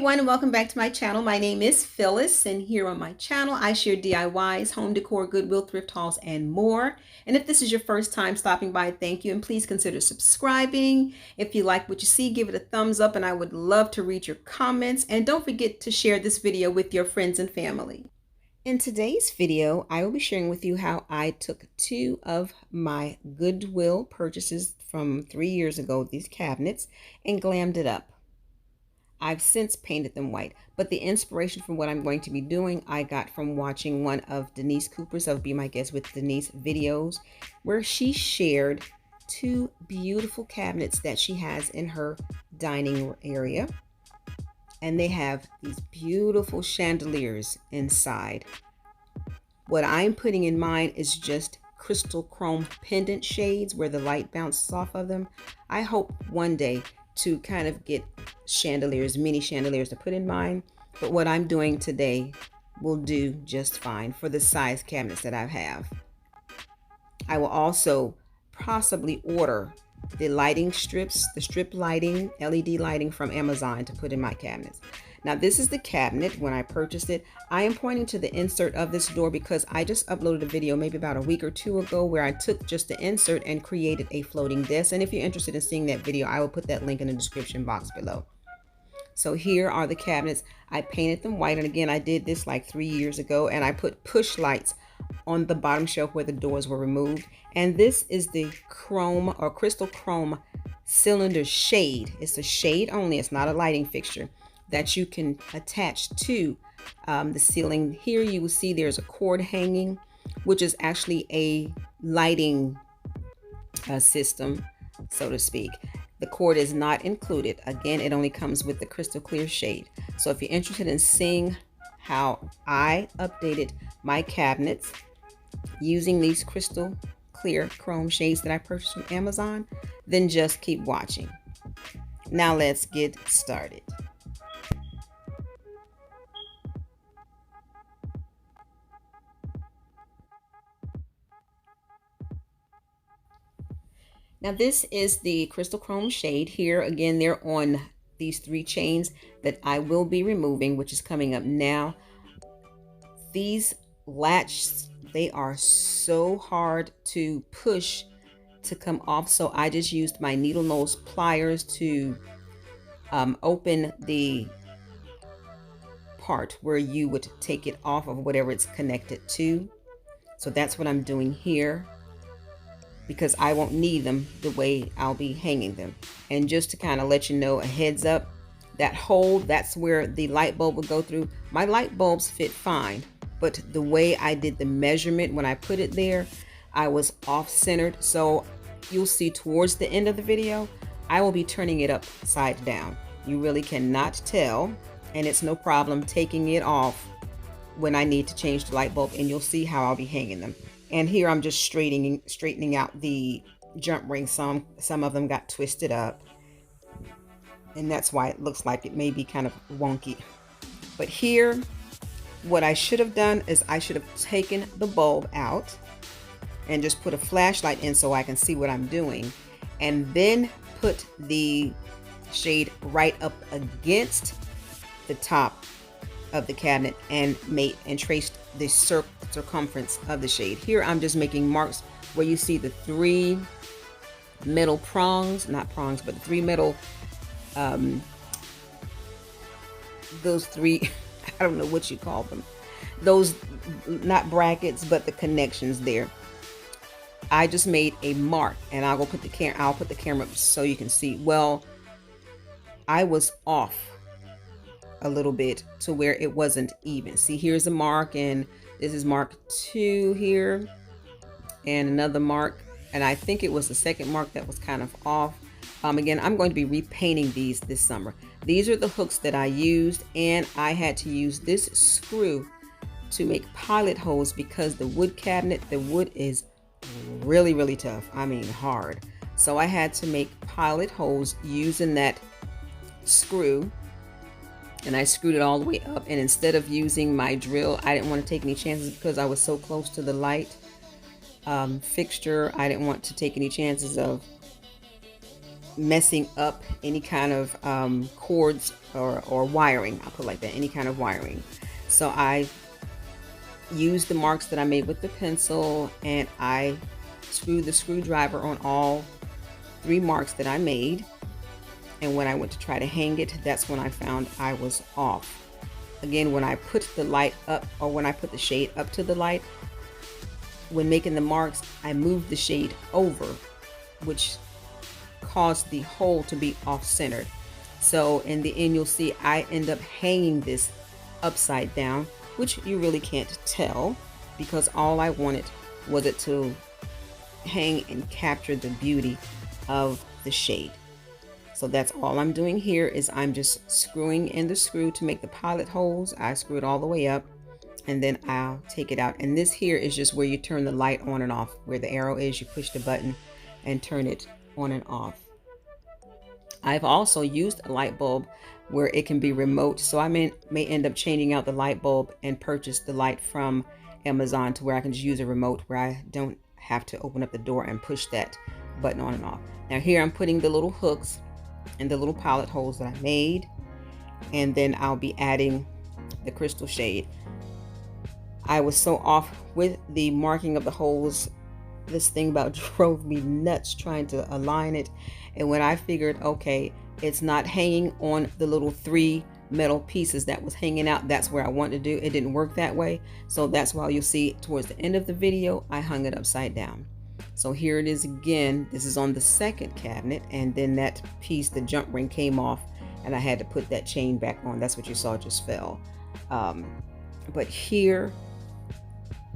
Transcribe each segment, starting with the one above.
everyone, and welcome back to my channel. My name is Phyllis, and here on my channel I share DIYs, home decor, Goodwill, thrift hauls, and more. And if this is your first time stopping by, thank you, and please consider subscribing. If you like what you see, give it a thumbs up, and I would love to read your comments. And don't forget to share this video with your friends and family. In today's video, I will be sharing with you how I took two of my Goodwill purchases from 3 years ago, these cabinets, and glammed it up. I've since painted them white, but the inspiration for what I'm going to be doing I got from watching one of Denise Cooper's Be My Guest with Denise videos, where she shared two beautiful cabinets that she has in her dining area. And they have these beautiful chandeliers inside. What I'm putting in mine is just crystal chrome pendant shades where the light bounces off of them. I hope one day to kind of get chandeliers, mini chandeliers to put in mine, but what I'm doing today will do just fine for the size cabinets that I have. I will also possibly order the lighting strips, the strip lighting, LED lighting from Amazon to put in my cabinets. Now this is the cabinet when I purchased it. I am pointing to the insert of this door because I just uploaded a video maybe about a week or two ago where I took just the insert and created a floating desk. And if you're interested in seeing that video, I will put that link in the description box below. So here are the cabinets. I painted them white, and again I did this like 3 years ago, and I put push lights on the bottom shelf where the doors were removed. And this is the chrome or crystal chrome cylinder shade. It's a shade only, it's not a lighting fixture that you can attach to the ceiling. Here you will see there's a cord hanging, which is actually a lighting system, so to speak. The cord is not included. Again, it only comes with the crystal clear shade. So if you're interested in seeing how I updated my cabinets using these crystal clear chrome shades that I purchased from Amazon, then just keep watching. Now let's get started. Now this is the crystal chrome shade. Here again, they're on these 3 chains that I will be removing, which is coming up now. These latches, they are so hard to push to come off, so I just used my needle nose pliers to open the part where you would take it off of whatever it's connected to. So that's what I'm doing here, because I won't need them the way I'll be hanging them. And just to kind of let you know, a heads up, that hole, that's where the light bulb will go through. My light bulbs fit fine, but the way I did the measurement when I put it there, I was off-centered. So you'll see towards the end of the video, I will be turning it upside down. You really cannot tell, and it's no problem taking it off when I need to change the light bulb, and you'll see how I'll be hanging them. And here I'm just straightening out the jump rings. Some of them got twisted up, and that's why it looks like it may be kind of wonky. But here, what I should have done is I should have taken the bulb out and just put a flashlight in so I can see what I'm doing, and then put the shade right up against the top of the cabinet and traced the circumference of the shade. Here I'm just making marks where you see the 3 metal prongs, not prongs, but the 3 metal, those 3, I don't know what you call them, those, not brackets, but the connections there. I just made a mark, and I'll put the camera up so you can see. Well, I was off a little bit to where it wasn't even. See, here's a mark, and this is mark 2 here, and another mark, and I think it was the second mark that was kind of off. Again, I'm going to be repainting these this summer. These are the hooks that I used, and I had to use this screw to make pilot holes because the wood cabinet, the wood is really tough. I mean hard. So I had to make pilot holes using that screw, and I screwed it all the way up. And instead of using my drill, I didn't want to take any chances because I was so close to the light fixture. I didn't want to take any chances of messing up any kind of cords or wiring. I'll put it like that, any kind of wiring. So I used the marks that I made with the pencil, and I screwed the screwdriver on all 3 marks that I made. And when I went to try to hang it, that's when I found I was off. Again, when I put the light up, or when I put the shade up to the light, when making the marks, I moved the shade over, which caused the hole to be off-centered. So in the end, you'll see I end up hanging this upside down, which you really can't tell, because all I wanted was it to hang and capture the beauty of the shade. So that's all I'm doing here, is I'm just screwing in the screw to make the pilot holes. I screw it all the way up, and then I'll take it out. And this here is just where you turn the light on and off. Where the arrow is, you push the button and turn it on and off. I've also used a light bulb where it can be remote, so I may end up changing out the light bulb and purchase the light from Amazon to where I can just use a remote, where I don't have to open up the door and push that button on and off. Now here I'm putting the little hooks and the little pilot holes that I made, and then I'll be adding the crystal shade. I was so off with the marking of the holes. This thing about drove me nuts trying to align it. And when I figured, okay, it's not hanging on the little 3 metal pieces that was hanging out, that's where I wanted to do, it didn't work that way. So that's why you'll see towards the end of the video, I hung it upside down. So here it is again. This is on the second cabinet, and then that piece, the jump ring, came off, and I had to put that chain back on. That's what you saw just fell. But here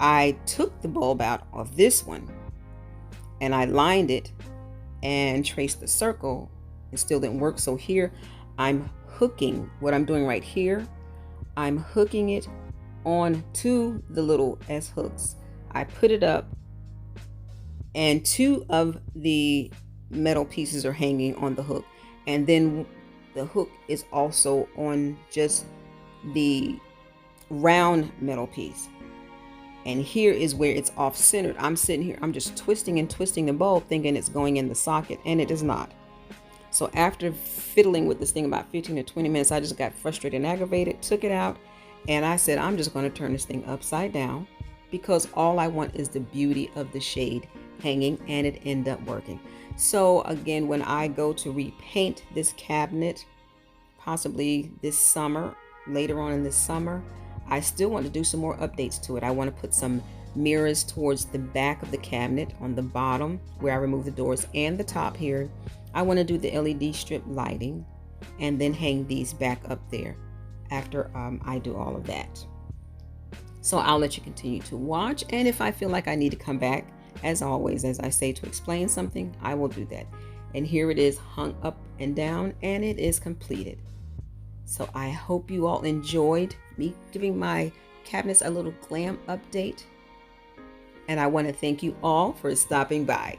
I took the bulb out of this one, and I lined it and traced the circle. It still didn't work. So here I'm hooking, what I'm doing right here, I'm hooking it on to the little S hooks. I put it up, and 2 of the metal pieces are hanging on the hook, and then the hook is also on just the round metal piece. And here is where it's off centered. I'm sitting here, I'm just twisting and twisting the bulb, thinking it's going in the socket, and it is not. So after fiddling with this thing about 15 to 20 minutes, I just got frustrated and aggravated, took it out, and I said, I'm just going to turn this thing upside down, because all I want is the beauty of the shade hanging, and it ended up working. So again, when I go to repaint this cabinet, possibly this summer, later on in this summer, I still want to do some more updates to it. I want to put some mirrors towards the back of the cabinet on the bottom where I remove the doors, and the top here. I want to do the LED strip lighting, and then hang these back up there after I do all of that. So I'll let you continue to watch, and if I feel like I need to come back, as always, as I say, to explain something, I will do that. And here it is, hung up and down, and it is completed. So I hope you all enjoyed me giving my cabinets a little glam update, and I want to thank you all for stopping by.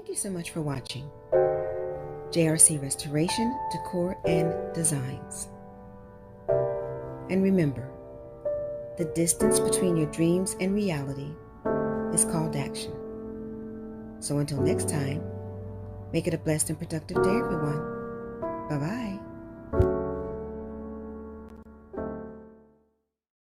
Thank you so much for watching. JRC Restoration, Decor, and Designs. And remember, the distance between your dreams and reality is called action. So until next time, make it a blessed and productive day, everyone. Bye-bye.